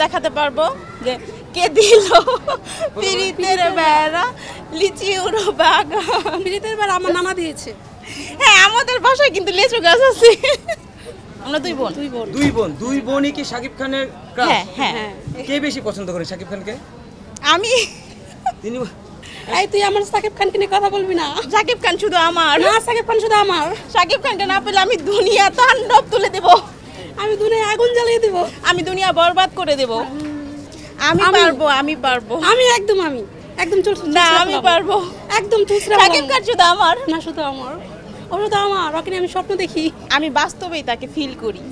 দেখাতে পারবো যে কে দিল পিরিতের বেড়া লিচি উড়ো বাগান। পিরিতের বেড়া আমার নানা দিয়েছে। হ্যাঁ, আমাদের বাসায় কিন্তু লিচু গাছ আছে। আমরা দুই বোনই কি শাকিব খানের ক্রাশ? হ্যাঁ হ্যাঁ। কে বেশি পছন্দ করে শাকিব খানকে? আমি। তিনি এই তুই আমার সাকিব খানকে নিয়ে কথা বলবি না। শাকিব খান শুধু আমার না, সাকিব খান শুধু আমার। শাকিব খানকে না পেলে আমি দুনিয়া তাণ্ডব তুলে দেব, আমি দুনিয়া আগুন জ্বালিয়ে দেব, আমি দুনিয়া বরবাদ করে দেব। আমি পারবো আমি একদম চুল না, আমি পারবো একদম চুলচুরা। শাকিব খান শুধু আমার না, শুধু আমার। ও শুধু আমার, ওকে নিয়ে আমি স্বপ্ন দেখি, আমি বাস্তবেই তাকে ফিল করি।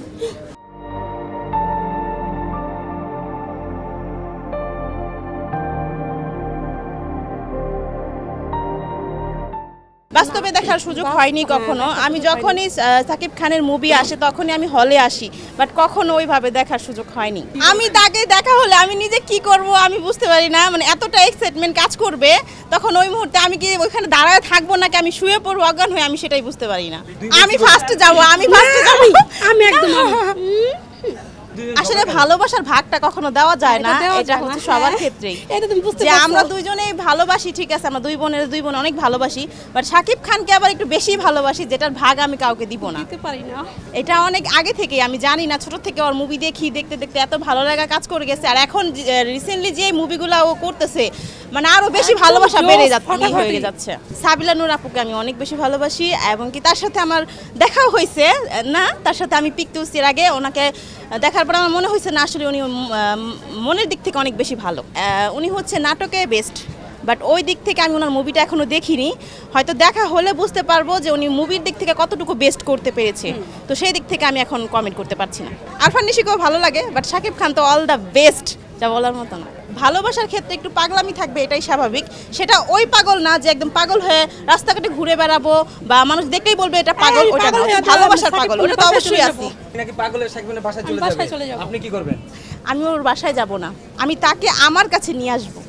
বাস্তবে দেখার সুযোগ হয়নি কখনো। আমি যখনই সাকিব খানের মুভি আসে তখনই আমি হলে আসি, বাট কখনো ওইভাবে দেখার সুযোগ হয়নি। আমি তাকে দেখা হলে আমি নিজে কি করব আমি বুঝতে পারি না, মানে এতটা এক্সাইটমেন্ট কাজ করবে তখন ওই মুহূর্তে আমি কি ওইখানে দাঁড়ায় থাকবো নাকি আমি শুয়ে পড়বো অজ্ঞান হয়ে, আমি সেটাই বুঝতে পারি না। আমি ফার্স্টে যাব আমি একদম। আসলে ভালোবাসার ভাগটা কখনো দেওয়া যায় না, এটা হচ্ছে সবার ক্ষেত্রেই। এটা তুমি বুঝতে যে পারছো? আমরা দুইজনেই ভালোবাসি, ঠিক আছে, আমরা দুই বোন অনেক ভালোবাসি, বাট শাকিব খানকে আবার একটু বেশি ভালোবাসি, যেটার ভাগ আমি কাউকে দিব না, দিতে পারি না। এটা অনেক আগে থেকে আমি জানি না, ছোট থেকে ওর মুভি দেখতে এত ভালো লাগা কাজ করে গেছে। আর এখন রিসেন্টলি যে মুভিগুলো ও করতেছে মানে আরো বেশি ভালোবাসা বেড়ে যাচ্ছে। সাবিলা নূর আপুকে আমি অনেক বেশি ভালোবাসি, এবং কি তার সাথে আমার দেখাও হয়েছে না, তার সাথে আমি পিক তুলছির আগে ওনাকে দেখার পর আমার মনে হয়েছে না আসলে উনি মনের দিক থেকে অনেক বেশি ভালো। উনি হচ্ছে নাটকে বেস্ট, বাট ওই দিক থেকে আমি ওনার মুভিটা এখনো দেখিনি, হয়তো দেখা হলে বুঝতে পারবো যে উনি মুভির দিক থেকে কতটুকু বেস্ট করতে পেরেছে। তো সেই দিক থেকে আমি এখন কমেন্ট করতে পারছি না। আরফান নিশিকেও ভালো লাগে, বাট শাকিব খান তো অল দ্য বেস্ট, যা বলার মতো না। ভালোবাসার ক্ষেত্রে একটু পাগলামি থাকবে, এটাই স্বাভাবিক। সেটা ওই পাগল না যে একদম পাগল হয়ে রাস্তাঘাটে ঘুরে বেড়াবো বা মানুষ দেখলেই বলবে এটা পাগল, ওটা না, ভালোবাসার পাগল, ওটা তো অবশ্যই আছে। নাকি পাগলের শাকিবের বাসায় চলে যাবে, আপনি কি করবেন? আমি ওর বাসায় যাব না, আমি তাকে আমার কাছে নিয়ে আসবো।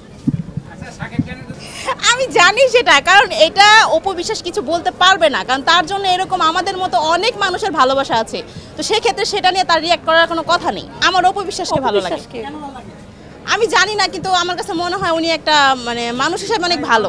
আমি জানি সেটা, কারণ এটা অপবিশ্বাস কিছু বলতে পারবে না, কারণ তার জন্য এরকম আমাদের মতো অনেক মানুষের ভালোবাসা আছে। তো সেই ক্ষেত্রে সেটা নিয়ে তার রিঅ্যাক্ট করার কোনো কথা নেই। আমার অপবিশ্বাসকে ভালো লাগে, আমি জানি না, কিন্তু আমার কাছে মনে হয় উনি একটা মানে মানুষ হিসেবে অনেক ভালো।